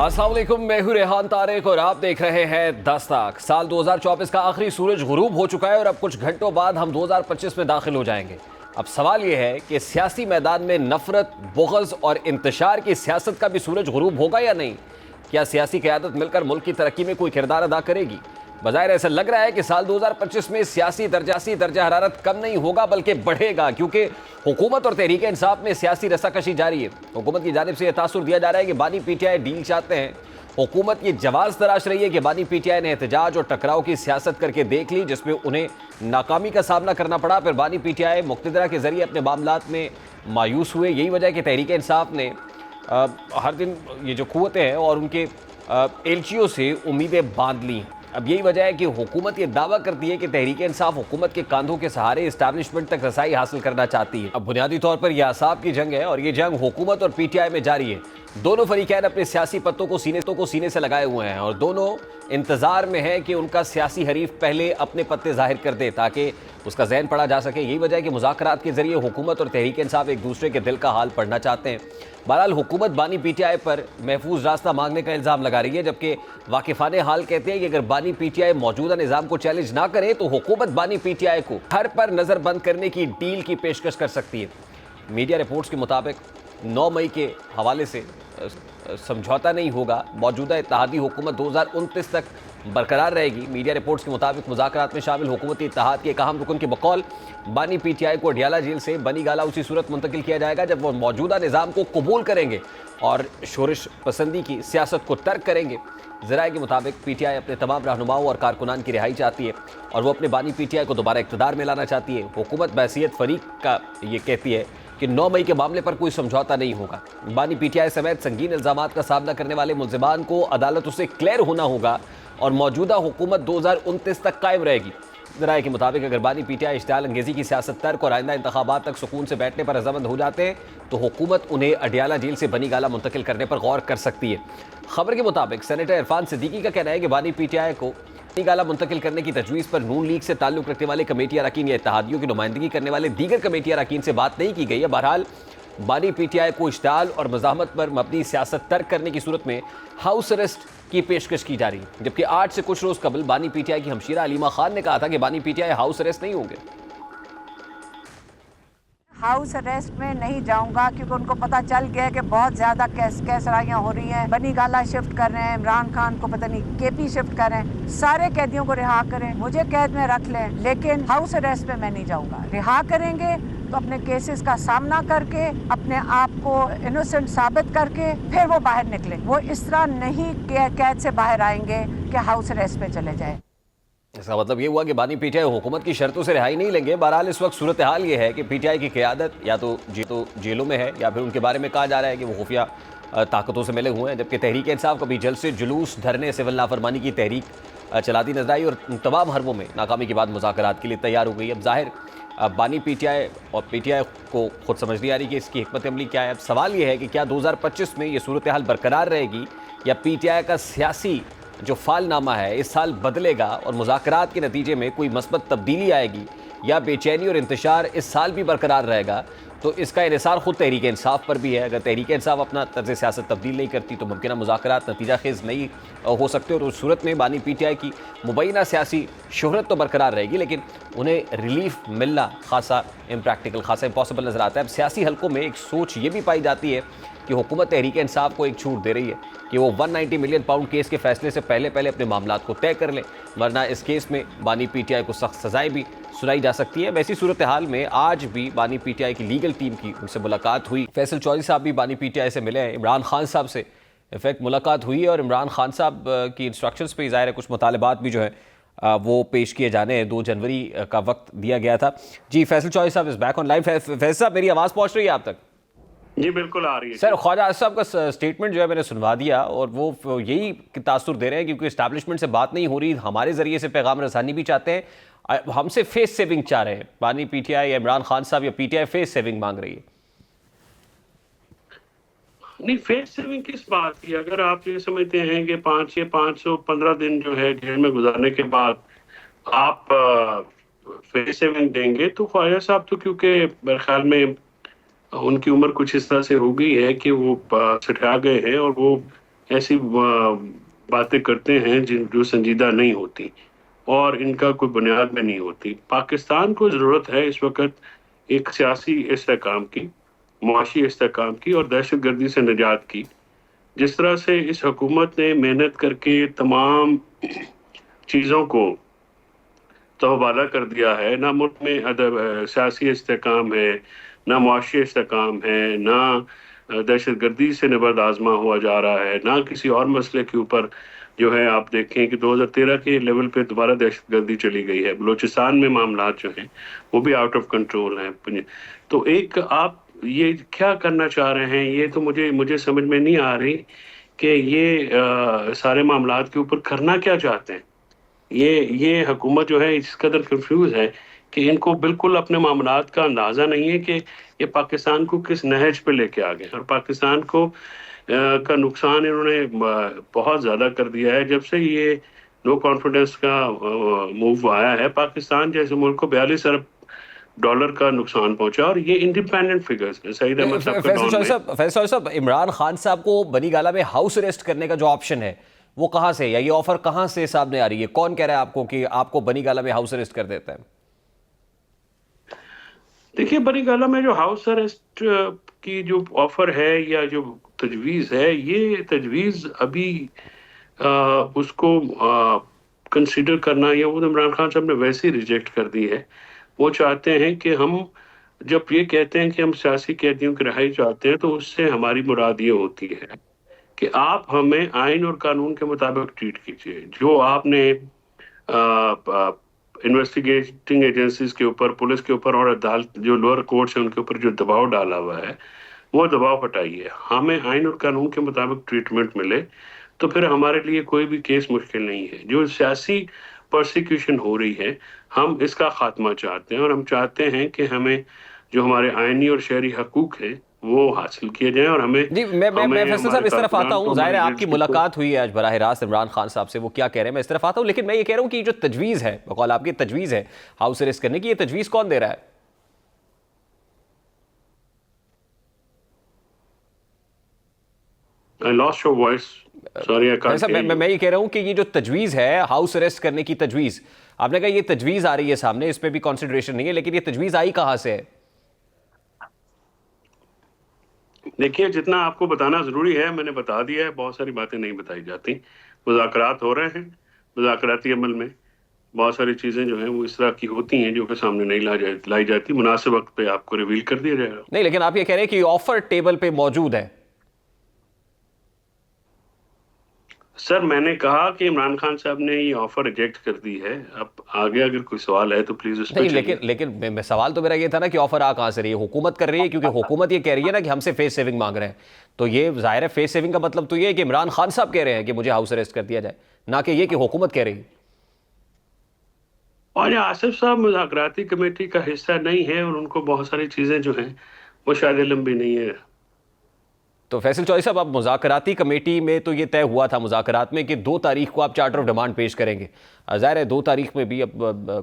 अस्सलाम वालेकुम, मैं हूं रेहान तारिक और आप देख रहे हैं दस्तक। साल 2024 का आखिरी सूरज गुरूब हो चुका है और अब कुछ घंटों बाद हम 2025 में दाखिल हो जाएंगे। अब सवाल यह है कि सियासी मैदान में नफरत, बुग़्ज़ और इंतशार की सियासत का भी सूरज गुरूब होगा या नहीं? क्या सियासी क़यादत मिलकर मुल्क की तरक्की में कोई किरदार अदा करेगी? बज़ाहिर ऐसा लग रहा है कि साल 2025 में सियासी दर्जा हरारत कम नहीं होगा बल्कि बढ़ेगा, क्योंकि हुकूमत और तहरीक इंसाफ में सियासी रस्साकशी जारी है। हुकूमत की जानिब से यह तासुर दिया जा रहा है कि बानी पीटीआई डील चाहते हैं। हुकूमत ये जवाज़ तराश रही है कि बानी पीटीआई ने एहतजाज और टकराव की सियासत करके देख ली, जिसमें उन्हें नाकामी का सामना करना पड़ा। फिर बानी पीटीआई मुक़्तदरा के ज़रिए अपने मामलात में मायूस हुए। यही वजह है कि तहरीक इंसाफ ने हर दिन ये जो क़ुव्वतें हैं और उनके एलचियों से उम्मीदें बांध ली। अब यही वजह है कि हुकूमत ये दावा करती है कि तहरीक इंसाफ हुकूमत के कांधों के सहारे इस्टेब्लिशमेंट तक रसाई हासिल करना चाहती है। अब बुनियादी तौर पर यह असाब की जंग है और ये जंग हुकूमत और पीटीआई में जारी है। दोनों फरीकैन अपने सियासी पत्तों को सीने से लगाए हुए हैं और दोनों इंतजार में है कि उनका सियासी हरीफ पहले अपने पत्ते जाहिर कर दे ताकि उसका जहन पढ़ा जा सके। यही वजह है कि मुज़ाकरात के जरिए हुकूमत और तहरीक इंसाफ एक दूसरे के दिल का हाल पढ़ना चाहते हैं। बहरहाल हुकूमत बानी पीटीआई पर महफूज रास्ता मांगने का इल्ज़ाम लगा रही है, जबकि वाकिफ़ाने हाल कहते हैं कि अगर बानी पीटीआई मौजूदा निज़ाम को चैलेंज ना करे तो हुकूमत बानी पीटीआई को घर पर नज़र बंद करने की डील की पेशकश कर सकती है। मीडिया रिपोर्ट्स के मुताबिक 9 मई के हवाले से समझौता नहीं होगा। मौजूदा इत्तेहादी हुकूमत 2029 तक बरकरार रहेगी। मीडिया रिपोर्ट्स के मुताबिक मुज़ाकरात में शामिल हुकूमती इत्तेहाद के एक अहम रुकन के बकौल बानी पीटीआई को अडियाला जेल से बनी गाला उसी सूरत मुंतकिल किया जाएगा जब वो मौजूदा निज़ाम को कबूल करेंगे और शोरिश पसंदी की सियासत को तर्क करेंगे। ज़राए के मुताबिक पीटीआई अपने तमाम रहनुमाओं और कारकुनान की रिहाई चाहती है और वो अपने बानी पीटीआई को दोबारा इक़्तिदार में लाना चाहती है। हुकूमत बहैसियत फरीक का ये कहती है कि 9 मई के मामले पर कोई समझौता नहीं होगा। बानी पीटीआई समेत संगीन इल्ज़ामात का सामना करने वाले मुल्ज़िमान को अदालतों से क्लियर होना होगा और मौजूदा हुकूमत 2029 तक कायम रहेगी। ज़राए के मुताबिक अगर बानी पीटीआई इश्तिआल अंगेज़ी की सियासत तर्क और आइंदा इंतखाबात तक सुकून से बैठने पर रज़ामंद हो जाते हैं तो हुकूमत उन्हें अडियाला जेल से बनी गाला मुंतकिल करने पर गौर कर सकती है। खबर के मुताबिक सेनेटर इरफान सिद्दीकी का कहना है कि बानी पीटीआई को बनी गाला मुंतकिल करने की तजवीज़ पर नून लीग से ताल्लुक़ रखने वाले कमेटी अरकान या इत्तेहादियों की नुमाइंदगी करने वाले दीगर कमेटी अरकान से बात नहीं की गई है। बहरहाल बानी पीटीआई को इश्तिआल और मज़ाहमत पर मबनी सियासत तर्क करने की सूरत में हाउस अरेस्ट की पेशकश की जा रही है, जबकि आज से कुछ रोज़ कबल बानी पीटीआई की हमशीरा अलीमा खान ने कहा था कि बानी पीटीआई हाउस अरेस्ट नहीं होंगे। हाउस अरेस्ट में नहीं जाऊंगा क्योंकि उनको पता चल गया कि बहुत ज्यादा कैसराइयाँ हो रही हैं। बनी गाला शिफ्ट कर रहे हैं, इमरान खान को पता नहीं केपी शिफ्ट कर रहे हैं। सारे कैदियों को रिहा करें, मुझे कैद में रख लें, लेकिन हाउस अरेस्ट में मैं नहीं जाऊंगा। रिहा करेंगे तो अपने केसेस का सामना करके अपने आप को इनोसेंट साबित करके फिर वो बाहर निकले। वो इस तरह नहीं कैद से बाहर आएंगे कि हाउस अरेस्ट पे चले जाए। इसका मतलब ये हुआ कि बानी पीटीआई हुकूमत की शर्तों से रिहाई नहीं लेंगे। बहरहाल इस वक्त सूरत हाल ये है कि पीटीआई की क़यादत या तो जेलों में है या फिर उनके बारे में कहा जा रहा है कि वो खुफिया ताकतों से मिले हुए हैं, जबकि तहरीक इंसाफ कभी जल से जुलूस, धरने, सिविल नाफरमानी की तहरीक चलाती नजर आई और तमाम हरबों में नाकामी के बाद मुज़ाकरात के लिए तैयार हो गई। अब जाहिर बानी पीटीआई और पीटीआई को खुद समझ नहीं आ रही कि इसकी हिकमत अमली क्या है। अब सवाल ये है कि क्या 2025 में ये सूरत हाल बरकरार रहेगी या पीटीआई का सियासी जो फालनामा है इस साल बदलेगा और मुज़ाकरात के नतीजे में कोई मस्बत तब्दीली आएगी, या बेचैनी और इंतशार इस साल भी बरकरार रहेगा। तो इसका इन्हिसार खुद तहरीक इंसाफ पर भी है। अगर तहरीक इंसाफ अपना तर्ज सियासत तब्दील नहीं करती तो मुमकिन मुज़ाकरात नतीजा खेज़ नहीं हो सकते और उस सूरत में बानी पीटीआई की मुबैना सियासी शोहरत तो बरकरार रहेगी, लेकिन उन्हें रिलीफ मिलना खासा इम्प्रैक्टिकल, खासा इम्पॉसिबल नज़र आता है। अब सियासी हलकों में एक सोच ये भी पाई जाती है कि हुकूमत तहरीक इंसाफ को एक छूट दे रही है कि वो 190 मिलियन पाउंड केस के फैसले से पहले अपने मामलात को तय कर लें, वरना इस केस में बानी पीटीआई को सख्त सजाएं भी सुनाई जा सकती है। वैसी सूरत हाल में आज भी बानी पीटीआई की लीगल टीम की उनसे मुलाकात हुई। फैसल चौधरी साहब भी बानी पीटीआई से मिले हैं, इमरान खान साहब से इनफैक्ट मुलाकात हुई है और इमरान खान साहब की इंस्ट्रक्शंस पे ज़ाहिर है कुछ मुतालबात भी जो है वो पेश किए जाने हैं। 2 जनवरी का वक्त दिया गया था। जी फैसल चौधरी साहब is back on live. Faisal साहब मेरी आवाज़ पहुँच रही है आप तक? जी बिल्कुल आ रही है सर। ख्वाजा आसिफ साहब का स्टेटमेंट जो है मैंने सुनवा दिया और वो यही तासुर दे रहे हैं क्योंकि इस्टेब्लिशमेंट से बात नहीं हो रही, हमारे ज़रिए से पैगाम रसानी भी चाहते हैं, हमसे फेस सेविंग चाह रहे हैं। बानी पीटीआई या इमरान खान साहब या पीटीआई फेस सेविंग मांग रही है। नहीं, फेस सेविंग किस बात की? अगर आप ये समझते हैं कि 515 दिन जो है जेल में गुजारने के बाद आप फेस सेविंग देंगे तो ख्वाजा साहब तो क्योंकि मेरे ख्याल में उनकी उम्र कुछ इस तरह से हो गई है कि वो सठा गए हैं और वो ऐसी बातें करते हैं जो संजीदा नहीं होती और इनका कोई बुनियाद में नहीं होती। पाकिस्तान को ज़रूरत है इस वक्त एक सियासी इस्तेहकाम की, मुआशी इस्तेहकाम की और दहशतगर्दी से निजात की। जिस तरह से इस हुकूमत ने मेहनत करके तमाम चीज़ों को तहबाला कर दिया है, ना मुल्क में सियासी इस्तेहकाम है, ना मुआशी इस्तेहकाम है, ना दहशतगर्दी से निबर्द आजमा हुआ जा रहा है, ना किसी और मसले के ऊपर जो है आप देखें कि 2013 के लेवल पे दोबारा दहशतगर्दी चली गई है। बलूचिस्तान में मामला जो हैं वो भी आउट ऑफ कंट्रोल हैं। तो एक आप ये क्या करना चाह रहे हैं, ये तो मुझे समझ में नहीं आ रही कि ये सारे मामलात के ऊपर करना क्या चाहते हैं। ये हुकूमत जो है इस कदर कंफ्यूज है कि इनको बिल्कुल अपने मामलात का अंदाज़ा नहीं है कि ये पाकिस्तान को किस नहज पे लेके आ गए और पाकिस्तान को का नुकसान इन्होंने बहुत ज़्यादा कर दिया है। जब से ये नो कॉन्फिडेंस का मूव आया है, पाकिस्तान जैसे मुल्क को 42 अरब डॉलर का नुकसान पहुंचा और ये इंडिपेंडेंट फिगर्स है। सईद अहमद फैसल साहब, इमरान खान साहब को बनी गाला में हाउस अरेस्ट करने का जो ऑप्शन है वो कहां से, या ये ऑफर कहां से सामने आ रही है? कौन कह रहा है आपको कि आपको बनी गाला में हाउस अरेस्ट कर देता है? देखिए, बनी गाला में जो हाउस अरेस्ट की जो ऑफर है या जो तजवीज़ है, ये तजवीज़ अभी उसको कंसीडर करना या वो इमरान खान साहब ने वैसे ही रिजेक्ट कर दी है। वो चाहते हैं कि हम जब ये कहते हैं कि हम सियासी कैदियों की रिहाई चाहते हैं तो उससे हमारी मुराद ये होती है कि आप हमें आइन और कानून के मुताबिक ट्रीट कीजिए। जो आपने इन्वेस्टिगेटिंग एजेंसीज के ऊपर, पुलिस के ऊपर और अदालत जो लोअर कोर्ट्स हैं उनके ऊपर जो दबाव डाला हुआ है वो दबाव हटाइए। हमें आइन और कानून के मुताबिक ट्रीटमेंट मिले तो फिर हमारे लिए कोई भी केस मुश्किल नहीं है। जो सियासी प्रोसिक्यूशन हो रही है, हम इसका खात्मा चाहते हैं और हम चाहते हैं कि हमें जो हमारे आइनी और शहरी हकूक है वो हासिल किए जाएं और हमें जी मैं फैसल साहब इस तरफ आता हूँ। जाहिर है आपकी मुलाकात हुई है आज बराह रास्त इमरान खान साहब से, वो क्या कह रहे हैं मैं इस तरफ आता हूँ। लेकिन मैं ये कह रहा हूँ कि जो तजवीज़ है, बकौल आपकी तजवीज़ है हाउस अरेस्ट करने की, ये तजवीज़ कौन दे रहा है? I lost your voice. Sorry, I can't hear you. मैं ये कह रहा हूँ कि ये जो तजवीज़ है हाउस अरेस्ट करने की तजवीज़, आपने कहा ये तजवीज़ आ रही है सामने, इस पर भी कंसिडरेशन नहीं है, लेकिन ये तजवीज़ आई कहाँ से है? देखिए, जितना आपको बताना ज़रूरी है मैंने बता दिया है। बहुत सारी बातें नहीं बताई जाती। मुज़ाकरात हो रहे हैं, मुज़ाकराती अमल में बहुत सारी चीज़ें जो हैं वो इस तरह की होती हैं जो कि सामने नहीं लाई जाती। मुनासिब वक्त पे आपको रिवील कर दिया जाएगा। नहीं, लेकिन आप ये कह रहे हैं कि ऑफर टेबल पे मौजूद है। सर, मैंने कहा कि इमरान खान साहब ने ये ऑफर रिजेक्ट कर दी है। अब आगे अगर कोई सवाल है तो प्लीज उस पर नहीं, लेकिन सवाल तो मेरा ये था ना कि ऑफर आ कहां से रही है? हुकूमत कर रही है, क्योंकि हुकूमत ये कह रही है ना कि हमसे फेस सेविंग मांग रहे हैं। तो ये जाहिर है फेस सेविंग का मतलब तो ये है कि इमरान खान साहब कह रहे हैं कि मुझे हाउस अरेस्ट कर दिया जाए, ना कि ये कि हुकूमत कह रही है। और ये आसिफ साहब मुज़ाकराती कमेटी का हिस्सा नहीं है और उनको बहुत सारी चीजें जो हैं वो शायद लंबी नहीं है। तो फैसल चौधरी साहब, अब मुज़ाकराती कमेटी में तो ये तय हुआ था मुज़ाकरात में कि 2 तारीख को आप चार्टर ऑफ डिमांड पेश करेंगे। ज़ाहिर है 2 तारीख में भी अब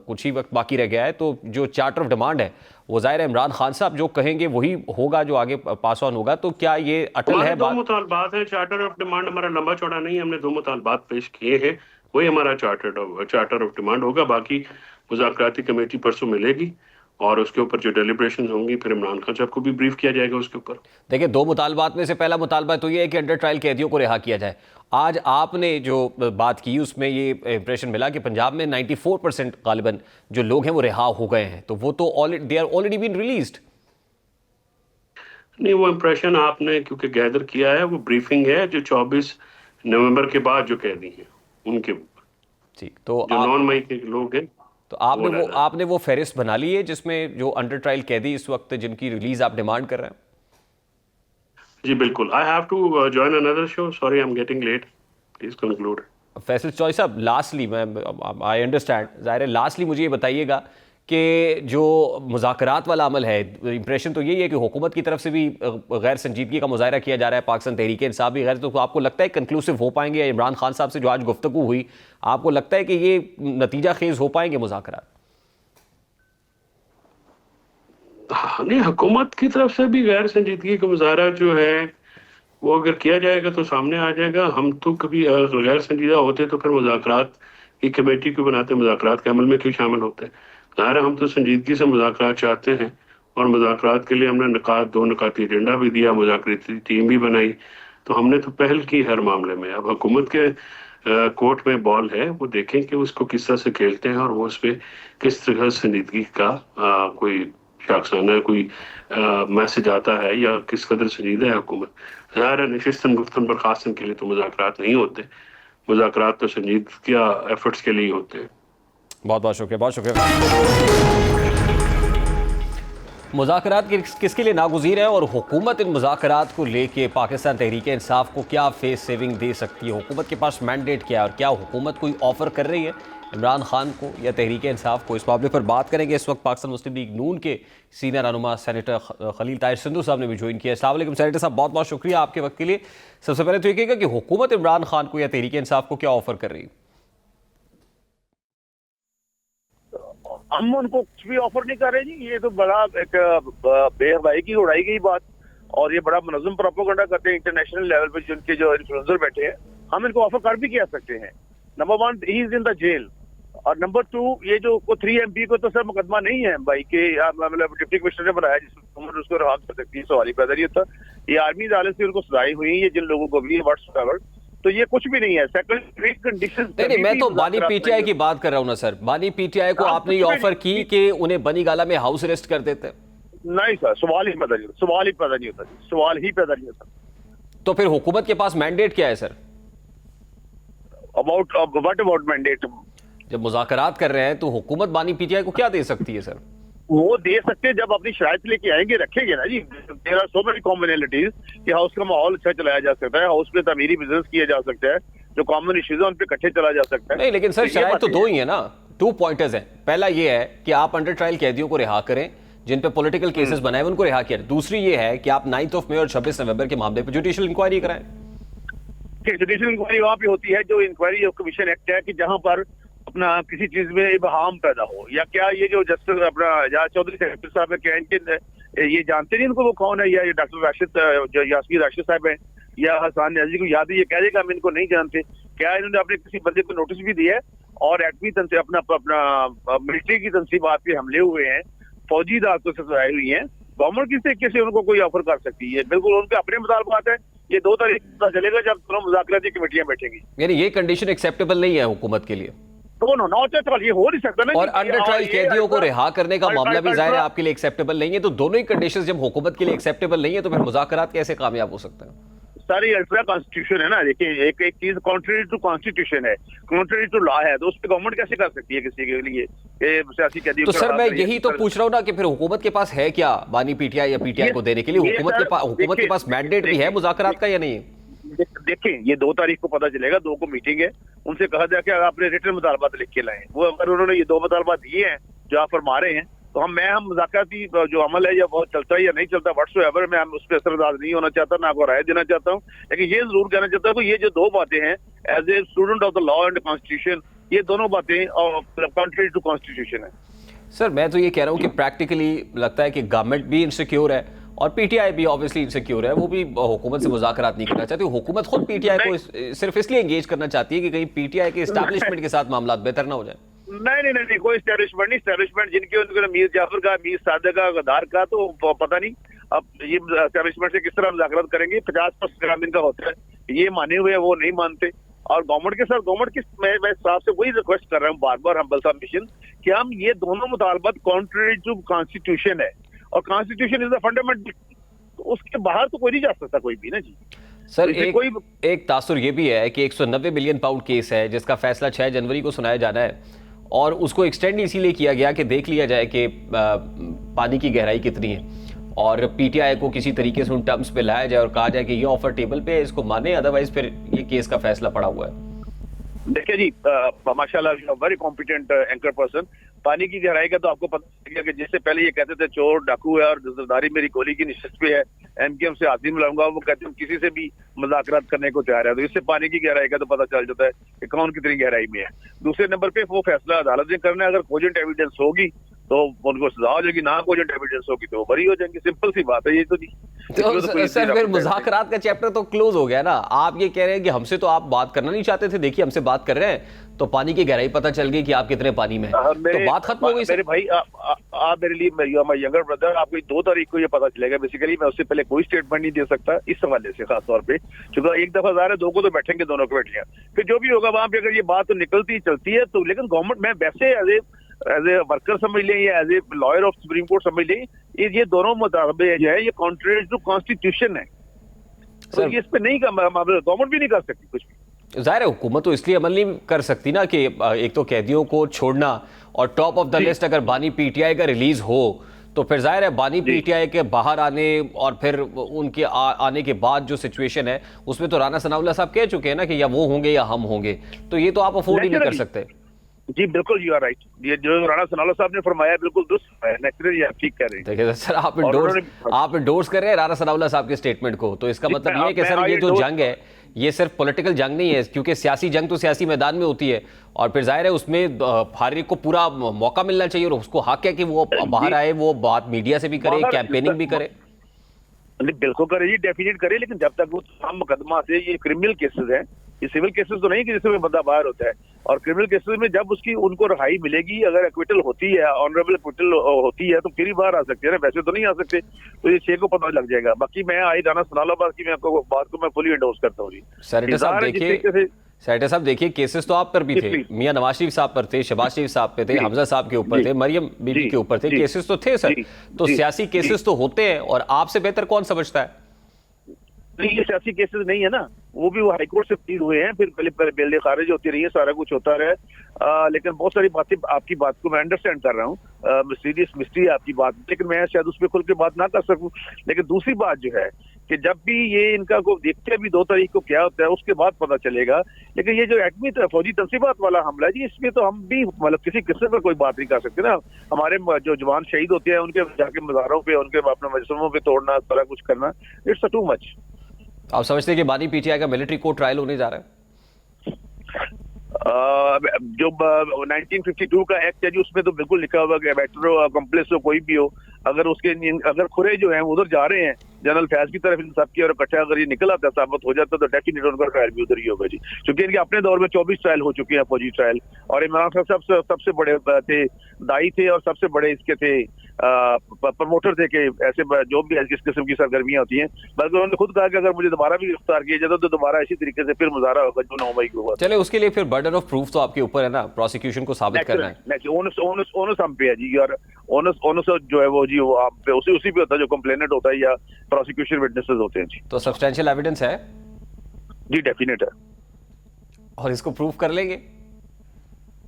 कुछ ही वक्त बाकी रह गया है, तो जो चार्टर ऑफ डिमांड है वो ज़ाहिर है इमरान खान साहब जो कहेंगे वही होगा जो आगे पास ऑन होगा। तो क्या ये अटल है? 2 मुतालबात हैं। चार्टर ऑफ डिमांड हमारा लंबा चौड़ा नहीं है, हमने 2 मुतालबात पेश किए हैं, वही हमारा चार्टर ऑफ डिमांड होगा। बाकी मुज़ाकराती कमेटी परसों मिलेगी और उसके ऊपर जो डेलिब्रेशन होंगी फिर इमरान खान साहब को भी ब्रीफ किया जाएगा उसके ऊपर। देखिए, 2 मुतालबात में से पहला मुतालबा तो ये है कि अंडर ट्रायल कैदियों को रिहा किया जाए। आज आपने जो बात की उसमें ये इंप्रेशन मिला कि पंजाब में 94% गालिबन जो लोग हैं वो रिहा हो गए हैं, तो वो तो they are already been released. नहीं, वो इंप्रेशन आपने क्योंकि गैदर किया है, वो ब्रीफिंग है जो 24 नवंबर के बाद जो कैदी हैं उनके ऊपर। ठीक, तो जो 9 मई के लोग हैं तो आपने वो फहरिस्त बना ली है जिसमें जो अंडर ट्रायल कैदी इस वक्त जिनकी रिलीज आप डिमांड कर रहे हैं? जी बिल्कुल। I have to join another show, sorry I am getting late, please conclude. Faisal Chaudhary साहब, लास्टली आई अंडरस्टैंड, ज़ाहिर है लास्टली मुझे ये बताइएगा कि जो मुज़ाकरात वाला अमल है, इंप्रेशन तो यही है कि हुकूमत की तरफ से भी गैर संजीदगी का मुजाहरा किया जा रहा है, पाकिस्तान तहरीक इंसाफ भी गैर, तो आपको लगता है कंक्लूसिव हो पाएंगे? इमरान खान साहब से जो आज गुफ्तगू हुई, आपको लगता है कि ये नतीजा खेज हो पाएंगे मुज़ाकरात? नहीं, हुकूमत की तरफ से भी गैर संजीदगी का मुजाहरा जो है वो अगर किया जाएगा तो सामने आ जाएगा। हम तो कभी अगर गैर संजीदा होते तो फिर मुज़ाकरात की कमेटी क्यों बनाते, मुज़ाकरात के अमल में क्यों शामिल होते। ज़ाहिर है हम तो संजीदगी से मुज़ाकरात चाहते हैं और मुज़ाकरात के लिए हमने दो निकाती एजेंडा भी दिया, मुज़ाकराती टीम भी बनाई, तो हमने तो पहल की हर मामले में। अब हुकूमत के कोर्ट में बॉल है, वो देखें कि उसको किस तरह से खेलते हैं और वो उस पर किस तरह संजीदगी का कोई शाखसाना कोई मैसेज आता है या किस कदर संजीदा है हुकूमत। ज़ाहिर है नशिस्तन गुफ्तन बर्खास्तन के लिए तो मुज़ाकरात नहीं होते, मुज़ाकरात तो संजीदगी एफर्ट्स के लिए होते हैं। बहुत बहुत शुक्रिया, बहुत शुक्रिया। मुज़ाकरात किसके लिए नागुज़ीर है और हुकूमत इन मुज़ाकरात को लेके पाकिस्तान तहरीक इंसाफ को क्या फेस सेविंग दे सकती है, हुकूमत के पास मैंडेट क्या है और क्या हुकूमत कोई ऑफ़र कर रही है इमरान खान को या तहरीक इंसाफ को, इस मामले पर बात करेंगे। इस वक्त पाकिस्तान मुस्लिम लीग नून के सीनियर रहनुमा सेनेटर खलील ताहिर सिंधु साहब ने भी ज्वाइन किया। अस्सलाम वालेकुम सेनेटर साहब, बहुत बहुत शुक्रिया आपके वक्त के लिए। सबसे पहले तो ये कहिएगा कि हुकूमत इमरान खान को या तहरीक इंसाफ को क्या ऑफ़र कर रही है? हम उनको कुछ भी ऑफर नहीं कर रहे जी। ये तो बड़ा एक बेहवाई की उड़ाई गई बात और ये बड़ा मुनज़्ज़म प्रोपेगेंडा करते हैं इंटरनेशनल लेवल पे जिनके जो इन्फ्लुएंसर बैठे हैं। हम इनको ऑफर कर भी क्या सकते हैं। नंबर 1 ही इज इन द जेल और नंबर 2 ये जो 3 MP को तो सर मुकदमा नहीं है भाई के मतलब डिप्टी कमिश्नर ने बनाया जिसको उसको रहा कर सकती है, सवाल ही पैदा नहीं होता। ये आर्मी अदालत से उनको सजाई हुई है जिन लोगों को भी व्हाट्सएवर, तो ये कुछ भी नहीं है। सेकंडरी कंडीशन नहीं, मैं तो बानी पीटीआई की बात कर रहा हूँ ना सर। बानी पीटीआई को आपने ये ऑफर की कि उन्हें बनी गाला में हाउस अरेस्ट कर देते? नहीं सर, सवाल ही पैदा नहीं होता, सवाल ही पैदा नहीं होता, सवाल ही पैदा नहीं होता। तो फिर हुकूमत के पास मैंडेट क्या है सर? What about mandate? जब मुज़ाकरात कर रहे हैं तो हुकूमत बानी पीटीआई को क्या दे सकती है सर? वो दे सकते हैं जब अपनी शराइत लेके आएंगे, रखेंगे ना जी। There are so many commonalities कि हाउस का माहौल अच्छा चलाया जा सकता है, हाउस में तमीरी बिजनेस किया जा सकता है, जो कॉमन इश्यूज है उन पे इकट्ठे चला जा सकता है। नहीं, लेकिन सर शराइत तो दो ही है ना, 2 पॉइंटर्स हैं। पहला ये है कि आप अंडर ट्रायल कैदियों को रिहा करें जिन पे पॉलिटिकल केसेस बनाए उनको रिहा किया। दूसरी ये है कि आप 9 मई और 26 नवंबर के मामले पर जुडिशियल इंक्वायरी कराएं। जुडिशियल इंक्वायरी वहां पे होती है जो इंक्वायरी कमीशन एक्ट है कि जहां पर अपना किसी चीज में इबहाम पैदा हो, या क्या ये जो जस्टिस अपना या चौधरी साहब है इनके ये जानते नहीं इनको वो कौन है, या ये डॉक्टर राशिद जो यास्मीन राशिद साहब है या हसान न्याजी को याद है, ये कह देगा हम इनको नहीं जानते। क्या इन्होंने अपने किसी बंदे को नोटिस भी दिया है और एटमी तंसीब अपना मिलिट्री की तंसीबात पे हमले हुए हैं, फौजी अदालतों से सजाई हुई है। गवर्नमेंट किस तरीके से उनको कोई ऑफर कर सकती है? बिल्कुल उनके अपने मुतालबात है। ये 2 तारीख पता चलेगा जब दोनों मुज़ाकराती कमेटियां बैठेंगी। यानी ये कंडीशन एक्सेप्टेबल नहीं है हुकूमत के लिए? दोनों नॉट एट ऑल, ये हो नहीं सकता ना। और अंडर ट्रायल कैदियों को रिहा करने का मामला भी जाहिर है आपके लिए एक्सेप्टेबल नहीं है। तो दोनों ही कंडीशंस जब हुकूमत के लिए एक्सेप्टेबल नहीं है तो फिर मुज़ाकरात कैसे कामयाब हो सकते हैं? सारी अल्ट्रा कॉन्स्टिट्यूशन है ना। देखिए एक चीज कॉन्ट्रेरी टू कॉन्स्टिट्यूशन है, कॉन्ट्रेरी टू लॉ है, तो उस पर गवर्नमेंट कैसे कर सकती है किसी के लिए सियासी कैदियों? तो सर मैं यही तो पूछ रहा हूँ ना कि फिर हुकूमत के पास है क्या बानी पीटीआई या पीटीआई को देने के लिए? हुकूमत के पास मैंडेट भी है मुज़ाकरात का या नहीं? देखें ये 2 तारीख को पता चलेगा, 2 को मीटिंग है, उनसे कहा जाए कि आपने रिटर्न मुतालबात लिख के लाए। वो अगर उन्होंने ये 2 मुतालबात दिए हैं जो आप फरमा रहे हैं तो हम मुज़ाकराती जो अमल है या बहुत चलता है या नहीं चलता व्हाट्सएवर, मैं उस पर असरअंदाज नहीं होना चाहता, ना आपको राय देना चाहता हूँ। लेकिन ये जरूर कहना चाहता हूँ कि ये जो 2 बातें हैं as a student of the law and constitution, ये दोनों बातें कॉन्ट्रेरी टू कॉन्स्टिट्यूशन है। सर मैं तो ये कह रहा हूँ कि प्रैक्टिकली लगता है कि गवर्नमेंट भी इनसिक्योर है और पीटीआई भी ऑब्वियसली इनसिक्योर है। वो भी हुकूमत से मुज़ाकरात नहीं करना चाहती। हुकूमत खुद पीटीआई को सिर्फ इसलिए एंगेज करना चाहती है कि कहीं पीटीआई के एस्टैब्लिशमेंट के साथ मामला बेहतर ना हो जाए। नहीं, कोई एस्टैब्लिशमेंट नहीं। एस्टैब्लिशमेंट जिनके मीर जाफर का, मीर सादिक का, गद्दार का, तो पता नहीं अब ये एस्टैब्लिशमेंट से किस तरह मुज़ाकरात करेंगे। 50% ग्रामीण का होता है, ये माने हुए वो नहीं मानते। और गवर्नमेंट के साथ गवर्नमेंट की मैं साहब से वही रिक्वेस्ट कर रहा हूँ बार बार हम्बल साहब मिशन कि हम ये दोनों मुतालबात कॉन्ट्रेरी टू कॉन्स्टिट्यूशन है और कॉन्स्टिट्यूशन इज द फंडामेंटल, उसके बाहर तो कोई नहीं जा सकता कोई भी ना जी। सर एक तासुर ये भी है कि 190 मिलियन पाउंड केस है जिसका फैसला 6 जनवरी को सुनाया जाना है और उसको एक्सटेंड इसीलिए किया गया कि देख लिया जाए कि पानी की गहराई कितनी है और पीटीआई को किसी तरीके से उन टर्म्स पे लाया जाए और कहा जाए कि ये ऑफर टेबल पे है, इसको माने, अदरवाइज फिर ये केस का फैसला पड़ा हुआ है। देखिए जी माशाल्लाह वेरी कॉम्पिटेंट एंकर पर्सन। पानी की गहराई का तो आपको पता है कि जिससे पहले ये कहते थे चोर डाकू है और जरदारी मेरी गोली की निशस्त पे है, एमकेएम से हाथी मिलाऊंगा, वो कहते हैं किसी से भी मुज़ाकरात करने को तैयार है। तो इससे पानी की गहराई का तो पता चल जाता है कि कौन कितनी गहराई में है। दूसरे नंबर पे वो फैसला अदालत ने करना है। अगर कोजेंट एविडेंस होगी तो उनको सजा हो जाएगी, ना कोई एविडेंस होगी तो वो बरी हो जाएंगे। सिंपल सी बात है ये तो। तो सर फिर मुज़ाकरात का चैप्टर तो क्लोज हो गया ना। आप ये कह रहे हैं कि हमसे तो आप बात करना नहीं चाहते थे, देखिए हमसे बात कर रहे हैं तो पानी की गहराई पता चल गई कि आप कितने पानी में हैं, तो बात खत्म हो गई। मेरे भाई आप मेरे लिए, माय यंगर ब्रदर, आपको 2 तारीख को ये पता चलेगा। बेसिकली मैं उससे पहले कोई स्टेटमेंट नहीं दे सकता इस हवाले से, खास तौर पे क्योंकि एक दफा ज़ाहिर है 2 को तो बैठेंगे, दोनों को बैठेंगे, फिर जो भी होगा वहां पे अगर ये बात तो निकलती चलती है तो। लेकिन गवर्नमेंट, मैं वैसे एज ए वर्कर समझ लें या as a lawyer of supreme court समझ लें, ये दोनों मुताबिक जो है ये कॉन्ट्रेरी टू कॉन्स्टिट्यूशन है। तो ये इस पे नहीं, गवर्नमेंट भी नहीं कर सकती कुछ भी। जाहिर है हुकूमत तो इसलिए अमल नहीं कर सकती ना कि एक तो कैदियों को छोड़ना और टॉप ऑफ द लिस्ट अगर बानी पीटीआई का रिलीज हो तो फिर जाहिर है बानी पीटीआई के बाहर आने और फिर उनके आने के बाद जो सिचुएशन है उसमें तो राना सनाउल्लाह साहब कह चुके हैं ना कि या वो होंगे या हम होंगे, तो ये तो आप अफोर्ड ही नहीं कर सकते। जी बिल्कुल, यू आर राइट। ये जो राणा सनाउल्लाह साहब ने फरमाया बिल्कुल दुरुस्त है, नेचुरली आप ठीक कह रहे हैं। देखिए सर, आप इंडोर्स कर रहे हैं राणा सनाउल्लाह साहब के स्टेटमेंट को, तो इसका मतलब ये है कि सर ये जो जंग है ये सिर्फ पॉलिटिकल जंग नहीं है, क्योंकि सियासी जंग तो सियासी मैदान में होती है और फिर जाहिर है उसमें फारिग को पूरा मौका मिलना चाहिए और उसको हक है कि वो बाहर आए, वो बात मीडिया से भी करे, कैंपेनिंग भी करे। बिल्कुल करे जी, डेफिनेट करे, लेकिन जब तक वो तमाम मुकदमा से, ये क्रिमिनल केसेस है, ये सिविल केसेस तो नहीं कि जिसमें बंदा बाहर होता है। और क्रिमिनल केसेस में जब उसकी उनको रहाई मिलेगी, अगर एक्विटल होती है, ऑनरेबल एक्विटल होती है, तो फिर ही बाहर आ सकते हैं ना, वैसे तो नहीं आ सकते। तो ये 6 को पता लग जाएगा। बाकी मैं आई राणा सनाउल्लाह की मैं आपको बात को मैं फुली एंडोर्स करता हूँ जी। सेनेटर साहब देखिए केसेस तो आप पर भी थे, मियां नवाज शरीफ साहब पर थे, शहबाज शरीफ साहब पे थे, हमजा साहब के ऊपर थे, मरियम बीबी के ऊपर थे, केसेस तो थे सर। तो सियासी केसेस तो होते हैं और आपसे बेहतर कौन समझता है? ये सियासी केसेस नहीं है ना, वो भी वो हाईकोर्ट से फ्री हुए हैं, फिर पहले बेल खारिज होती रही है, सारा कुछ होता रहा। लेकिन बहुत सारी बातें, आपकी बात को मैं अंडरस्टैंड कर रहा हूँ, सीरियस मिस्ट्री है आपकी बात, लेकिन मैं शायद उस पर खुल के बात ना कर सकूं। लेकिन दूसरी बात जो है कि जब भी ये इनका को देखते हैं भी 2 तारीख को क्या होता है, उसके बाद पता चलेगा। लेकिन ये जो एटमी फौजी तनसीबात वाला हमला जी, इसमें तो हम भी मतलब किसी किस्म पर कोई बात नहीं कर सकते ना। हमारे जो जवान शहीद होते हैं उनके जाके मज़ारों पे, उनके अपने मजसमों पे तोड़ना, सारा कुछ करना, इट्स टू मच। आप समझते हैं कि बानी पीटीआई का मिलिट्री कोर्ट ट्रायल होने जा रहा है? जो 1952 का एक्ट है जी, उसमें तो बिल्कुल लिखा हुआ कि बैटर हो, कॉम्प्लेक्स हो, कोई भी हो, अगर खुरे जो हैं उधर जा रहे हैं जनरल फैज की तरफ इन सब की, और इकट्ठा अगर ये निकल आता साबित हो जाता तो डेफिनेट उनका ट्रायल भी उधर ही होगा जी। क्योंकि इनके अपने दौर में 24 ट्रायल हो चुके हैं, फौजी ट्रायल। और इमरान खान साहब सबसे बड़े थे, दाई थे और सबसे बड़े इसके थे, प्रमोटर थे कि ऐसे जो भी इस किस्म की सरगर्मियां होती हैं। बल्कि उन्होंने खुद कहा कि अगर मुझे दोबारा भी गिरफ्तार किया जाता तो दोबारा इसी तरीके से फिर मुजाहरा होगा जो 9 मई को हुआ। चले उसके लिए फिर बर्डन ऑफ प्रूफ तो आपके ऊपर है ना, प्रोसिक्यूशन को साबित करना है। ओनस हम पे है जी, और ओनस जो है वो जी वो आप पे उसी पे होता है जो कंप्लेनेंट होता है या प्रोसिक्यूशन विटनेसेस होते हैं जी। तो सब्सटेंशियल एविडेंस है जी, डेफिनेट है, और इसको प्रूफ कर लेंगे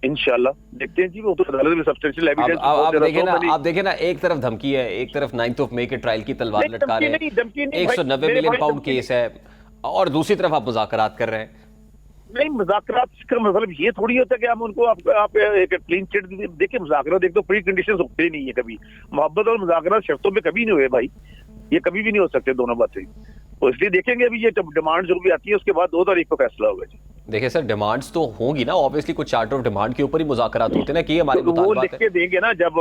इंशाल्लाह। देखते हैं जी, वो तो अदालत में सब्सटेंशियल एविडेंस। आप देखें ना, एक तरफ धमकी है, एक तरफ 9 मई के ट्रायल की तलवार लटका रहे हैं, 190 मिलियन पाउंड केस है, और दूसरी तरफ आप मुज़ाकरात कर रहे हैं। नहीं, मुज़ाकरात का मतलब ये थोड़ी होता है कि हम उनको आप एक क्लीन चिट देखिए। मुज़ाकरात एक तो प्री कंडीशंस होते ही नहीं है कभी, मोहब्बत और मुज़ाकरात शर्तों पे कभी नहीं हुए भाई, ये कभी भी नहीं हो सकते दोनों बातें। तो इसलिए देखेंगे अभी ये डिमांड जो भी आती है उसके बाद 2 तारीख को फैसला होगा जी। देखिए सर, डिमांड्स तो होंगी ना, ऑब्वियसली कुछ चार्टर ऑफ डिमांड के ऊपर ही मुज़ाकरात होते हैं ना कि हमारे वो लिख के देंगे ना, जब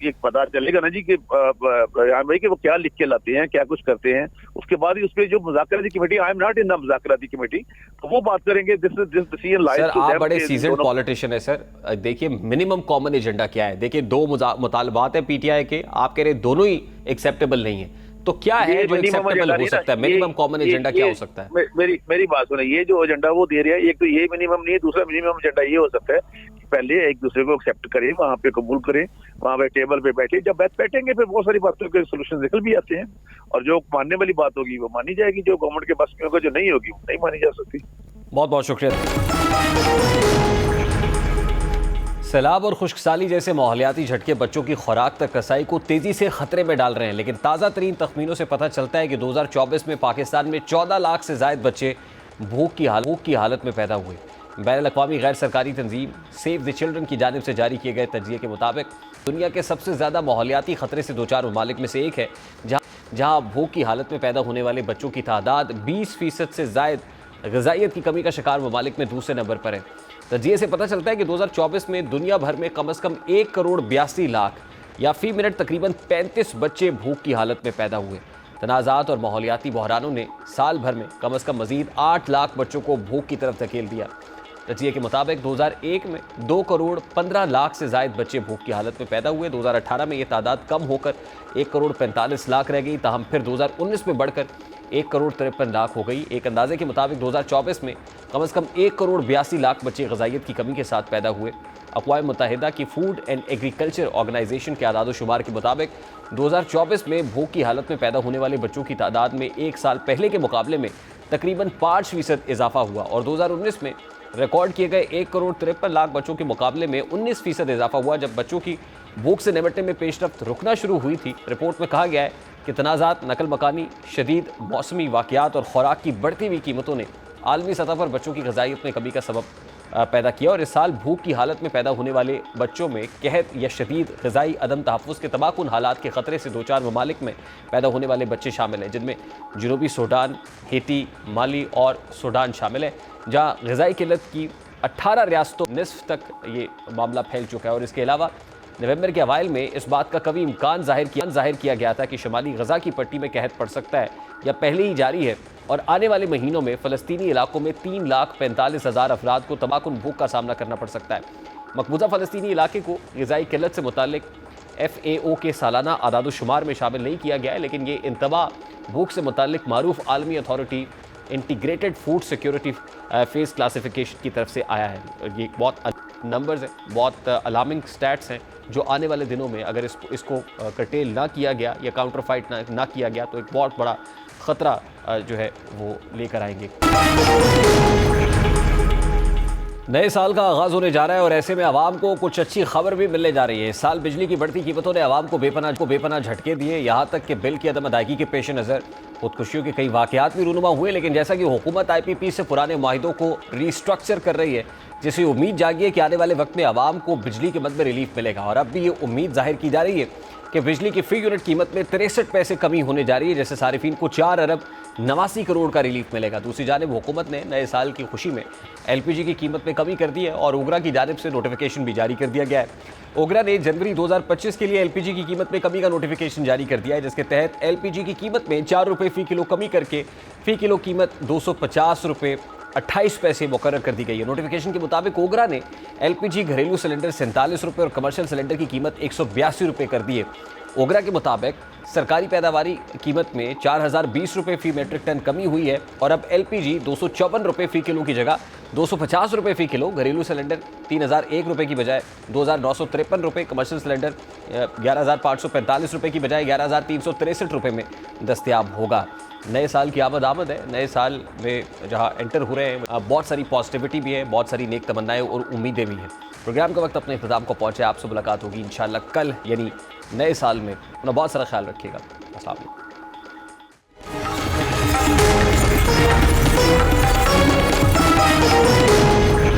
एक पता चलेगा ना जी कि भाई कि वो क्या लिख के लाते हैं, क्या कुछ करते हैं, उसके बाद ही उस पर जो मुज़ाकराती committee, I am not in the मुज़ाकराती कमेटी, तो वो बात करेंगे। दिस डिसीजन लाइज सर, आप बड़े सीजन्ड पॉलिटिशियन है सर। देखिए मिनिमम कॉमन एजेंडा क्या है? देखिए 2 मुतालबात है पीटीआई के, आप कह रहे दोनों ही एक्सेप्टेबल नहीं है, तो क्या है जो एक्सेप्टेबल हो सकता है? मिनिमम कॉमन एजेंडा क्या हो सकता है? मेरी बात सुनिए, ये जो एजेंडा वो दे रहे हैं, एक तो ये मिनिमम नहीं है, दूसरा मिनिमम एजेंडा ये हो सकता है कि पहले एक दूसरे को एक्सेप्ट करें, वहां पे कबूल करें, वहां पे टेबल पे बैठे, जब बैठेंगे फिर बहुत सारी बातों के सोल्यूशन निकल भी आते हैं, और जो मानने वाली बात होगी वो मानी जाएगी, जो गवर्नमेंट के बस में होगा, जो नहीं होगी वो नहीं मानी जा सकती। बहुत बहुत शुक्रिया। सैलाब और खुश्कसाली जैसे माहौलियाती झटके बच्चों की खुराक तक रसाई को तेज़ी से ख़तरे में डाल रहे हैं, लेकिन ताज़ा तरीन तखमीनों से पता चलता है कि 2024 में पाकिस्तान में 14 लाख से ज़ायद बच्चे भूख की हालत में पैदा हुए। बैनुल-अक़वामी गैर सरकारी तंजीम सेव द चिल्ड्रन की जानिब से जारी किए गए तज्ज़िये के मुताबिक दुनिया के सबसे ज़्यादा माहौलियाती ख़तरे से 2-4 ममालिक में से एक है जहाँ भूख की हालत में पैदा होने वाले बच्चों की तादाद 20% से ज़ायद ग़िज़ाइयत की कमी का शिकार ममालिक में दूसरे नंबर पर है। तज्ज़िये से पता चलता है कि 2024 में दुनिया भर में कम से कम 1 करोड़ 82 लाख या फी मिनट तकरीबन 35 बच्चे भूख की हालत में पैदा हुए। तनाज़ात और माहौलियाती बहरानों ने साल भर में कम अज़ कम मज़ीद 8 लाख बच्चों को भूख की तरफ धकेल दिया। तजिए के मुताबिक 2001 में 2 करोड़ 15 लाख से ज़ायद बच्चे भूख की हालत में पैदा हुए। 2018 में ये तादाद कम होकर 1 करोड़ 45 लाख रह गई, ताहम फिर 2019 में बढ़कर 1 करोड़ 53 लाख हो गई। एक अंदाजे के मुताबिक 2024 में कम अज़ कम 1 करोड़ 82 लाख बच्चे ग़िज़ाइयत की कमी के साथ पैदा हुए। अक़वाम मुत्तहिदा की फूड एंड एग्रीकल्चर ऑर्गेनाइजेशन के आदाद-ओ-शुमार के मुताबिक 2024 में भूख की हालत में पैदा होने वाले बच्चों की तादाद में 1 साल पहले के मुकाबले में तकरीबन 5% इजाफा हुआ और 2019 में रिकॉर्ड किए गए 1 करोड़ 53 लाख बच्चों के मुकाबले में 19% इजाफा हुआ जब बच्चों की भूख से निपटने में पेशरफ्त रुकना शुरू हुई थी। रिपोर्ट में कहा गया है कि तनाज़ात, नकल मकानी, शदीद मौसमी वाक़यात और खुराक की बढ़ती हुई कीमतों ने आलमी सतह पर बच्चों की ग़िज़ाइयत में कमी का सबब पैदा किया और इस साल भूख की हालत में पैदा होने वाले बच्चों में कहत या शदीद ग़िज़ाई अदम तहफ़्फ़ुज़ के तबाहकुन हालात के ख़तरे से 2-4 ममालिक में पैदा होने वाले बच्चे शामिल हैं, जिनमें जनूबी सूडान, हेती, माली और सूडान शामिल है, जहाँ ग़िज़ाई किल्लत की 18 रियासतों निस्फ तक ये मामला फैल चुका है। और इसके अलावा नवंबर के अवाइल में इस बात का कभी इम्कान जाहिर किया गया था कि शुमाली गज़ा की पट्टी में कहत पड़ सकता है या पहले ही जारी है और आने वाले महीनों में फ़लस्तीनी इलाकों में 3,45,000 अफराद को तबाहकुन भूख का सामना करना पड़ सकता है। मकबूजा फ़लस्तीनी इलाके को ग़िज़ाई किल्लत से मुताल्लिक़ FAO के सालाना आदाद-ओ-शुमार में शामिल नहीं किया गया है, लेकिन ये इंतबाह भूख से मुताल्लिक़ मारूफ आलमी authority integrated food security face classification की तरफ से आया है। ये बहुत नंबर्स हैं, बहुत अलार्मिंग स्टैट्स हैं, जो आने वाले दिनों में अगर इसको कर्टेल ना किया गया या काउंटर फाइट ना किया गया तो एक बहुत बड़ा ख़तरा जो है वो लेकर आएंगे। नए साल का आगाज़ होने जा रहा है और ऐसे में आवाम को कुछ अच्छी खबर भी मिलने जा रही है। इस साल बिजली की बढ़ती कीमतों ने आवाम को बेपनाह झटके दिए, यहाँ तक कि बिल की अदम अदायगी के पेश नज़र खुदकुशियों के कई वाक़यात भी रूनुमा हुए। लेकिन जैसा कि हुकूमत IPP से पुराने माहिदों को रिस्ट्रक्चर कर रही है, जिससे उम्मीद जागी है कि आने वाले वक्त में आवाम को बिजली की मद में रिलीफ मिलेगा। और अब भी ये उम्मीद जाहिर की जा रही है कि बिजली की फ़ी यूनिट कीमत में 63 पैसे कमी होने जा रही है, जैसे सारिफीन को 4 अरब 89 करोड़ का रिलीफ मिलेगा। दूसरी जानिब हुकूमत ने नए साल की खुशी में LPG की कीमत में कमी कर दी है और ओगरा की जानिब से नोटिफिकेशन भी जारी कर दिया गया है। ओगरा ने जनवरी 2025 के लिए LPG की कीमत में कमी का नोटिफिकेशन जारी कर दिया है, जिसके तहत LPG की कीमत में 4 रुपये फ़ी किलो कमी करके फ़ी किलो कीमत 250 रुपये 28 पैसे मुकर्रर कर दी गई है। नोटिफिकेशन के मुताबिक ओगरा ने LPG घरेलू सिलेंडर 47 रुपये और कमर्शियल सिलेंडर की कीमत 182 रुपये कर दी है। ओगरा के मुताबिक सरकारी पैदावारी कीमत में 4,020 रुपये फ़ी मेट्रिक टन कमी हुई है और अब LPG 254 रुपये फ़ी किलो की जगह 250 रुपये फ़ी किलो, घरेलू सिलेंडर 3,001 रुपये की बजाय 2,953 रुपये, कमर्शियल सिलेंडर 11,545 रुपये की बजाय 11,363 रुपये में दस्तयाब होगा। नए साल की आमद है। नए साल में जहां एंटर हो रहे हैं, बहुत सारी पॉजिटिविटी भी है, बहुत सारी नेक तमन्नाएं और उम्मीदें भी हैं। प्रोग्राम का वक्त अपने इख्तिताम को पहुंचे। आपसे मुलाकात होगी इंशाल्लाह कल, यानी नए साल में। अपना बहुत सारा ख्याल रखिएगा। अस्सलाम वालेकुम।